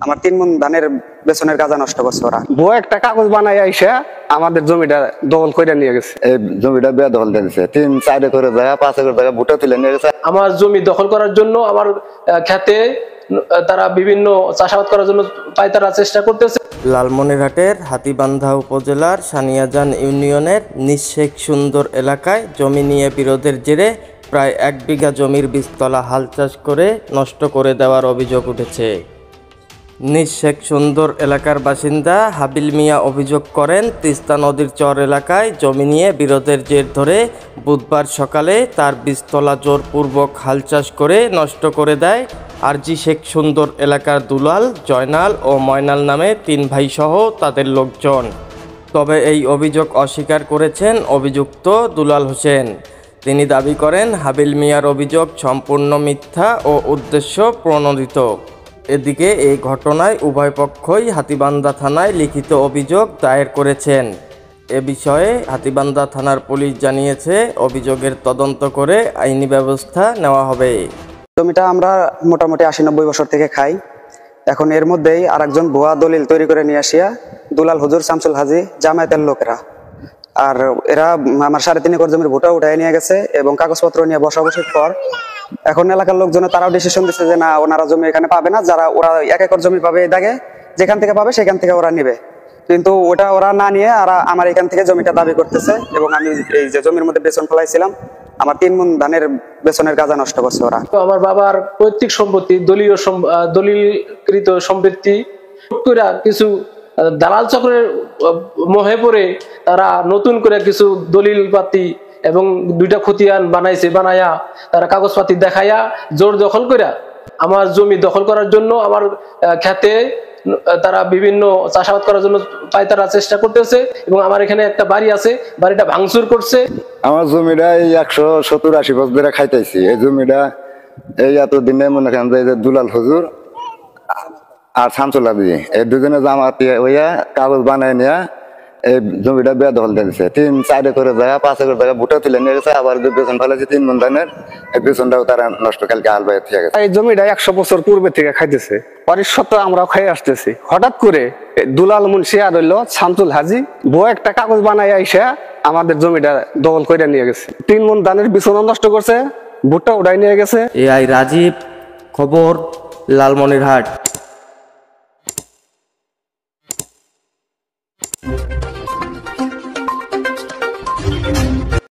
আমার 3 মণ ধানের বেচনের গাজা নষ্ট করছে ওরা। বউ একটা কাগজ বানাই আইসা আমাদের জমিটা দখল করে নিয়ে গেছে। এই জমিটা বেদখল দিয়ে দিছে, 3-4 একর জায়গা 5 একর জায়গা ভুটা তুলে নিয়ে গেছে। আমার জমি দখল করার জন্য আমার খেতে তারা বিভিন্ন চাষাবাদ করার জন্য পায়তারা চেষ্টা করতেছে। লালমনিরহাটের হাতীবান্ধা উপজেলার সানিয়াজান ইউনিয়নের নিঃশেখ সুন্দর এলাকায় জমি নিয়ে বিরোধের জেরে প্রায় 1 বিঘা জমির বীজতলা হাল চাষ করে নষ্ট করে দেওয়ার অভিযোগ উঠেছে। নিঃশেখ সুন্দর এলাকার বাসিন্দা হাবিল মিয়া অভিযোগ করেন, তিস্তা নদীর চর এলাকায় জমি নিয়ে বিরোধের জের ধরে বুধবার সকালে তার বীজতলা জোরপূর্বক হাল চাষ করে নষ্ট করে দেয় আরজি শেখ সুন্দর এলাকার দুলাল, জয়নাল ও ময়নাল নামে 3 ভাই সহ তাদের লোকজন। তবে এই অভিযোগ অস্বীকার করেছেন অভিযুক্ত দুলাল হোসেন। তিনি দাবি করেন হাবিল মিয়ার অভিযোগ সম্পূর্ণ মিথ্যা ও উদ্দেশ্য প্রণোদিত। এদিকে এই ঘটনায় উভয় পক্ষই হাতীবান্ধা থানায় লিখিত অভিযোগ দায়ের করেছেন। এ বিষয়ে হাতীবান্ধা থানার পুলিশ জানিয়েছে, অভিযোগের তদন্ত করে আইনি ব্যবস্থা নেওয়া হবে। জমিটা আমরা মোটামুটি 80-90 বছর থেকে খাই। এখন এর মধ্যেই আরেকজন ভুয়া দলিল তৈরি করে নিয়ে আসিয়া দুলাল হুজুর, শামসুল হাজি, জামায়াতের লোকেরা আর এরা আমার 3.5 একর জমির ভুটা উঠাই নিয়ে গেছে এবং কাগজপত্র নিয়ে বসাবসির পর এখন এলাকার লোকজন তারাও ডিসিশন দিচ্ছে যে না, ওনারা জমি এখানে পাবে না, যারা ওরা 1 একর জমি পাবে এই দাগে যেখান থেকে পাবে সেখান থেকে ওরা নিবে। কিন্তু ওটা ওরা না নিয়ে আমার এখান থেকে জমিটা দাবি করতেছে এবং আমি এই যে জমির মধ্যে বেচন ফেলাইছিলাম আমার 3 মণ ধানের বেচনের গাজা নষ্ট করছে ওরা। আমার বাবার পৈতৃক সম্পত্তি দলিলকৃত সম্পত্তি কিছু দালাল চক্রের মোহে পড়ে তারা নতুন করে কিছু দলিল পাতি এবং 2টা খতিয়ান বানাইয়া তারা কাগজপাতি দেখাইয়া জোর দখল করে আমার জমি দখল করার জন্য আমার খেতে তারা বিভিন্ন চাষাবাদ করার জন্য পায়তারা চেষ্টা করতেছে এবং আমার এখানে একটা বাড়ি আছে, বাড়িটা ভাঙচুর করছে। আমার জমিটা এই 170-80 বছর ধরে খাইতেছি। এই জমিটা এই এতদিনে মনে করেন যে দুলাল হুজুর আর শামসুল হাজি এই দুজনে জামাতে হইয়া কাগজ বানায় নিয়ে এই জমিটা বেদখল দিয়ে দিছে। 3-4 একর জায়গা 5 একর জায়গা ভুটা তুলে নিয়ে গেছে। আবার বেতন ফেলেছে 3 মণ ধানের, এই বেতনটাও তারা নষ্ট কালকে হাল বাইরে থেকে গেছে। এই জমিটা 100 বছর পূর্বে থেকে খাইতেছে, পরের সত্ত্বেও আমরা খাই আসতেছি। হঠাৎ করে দুলাল মুন্সি আর হইলো শামসুল হাজি বউ একটা কাগজ বানাই আইসা আমাদের জমিটা দখল করে নিয়ে গেছে। 3 মণ ধানের বিছনা নষ্ট করছে, ভুট্টা উঠাই নিয়ে গেছে। এআই রাজীব, খবর, লালমনিরহাট।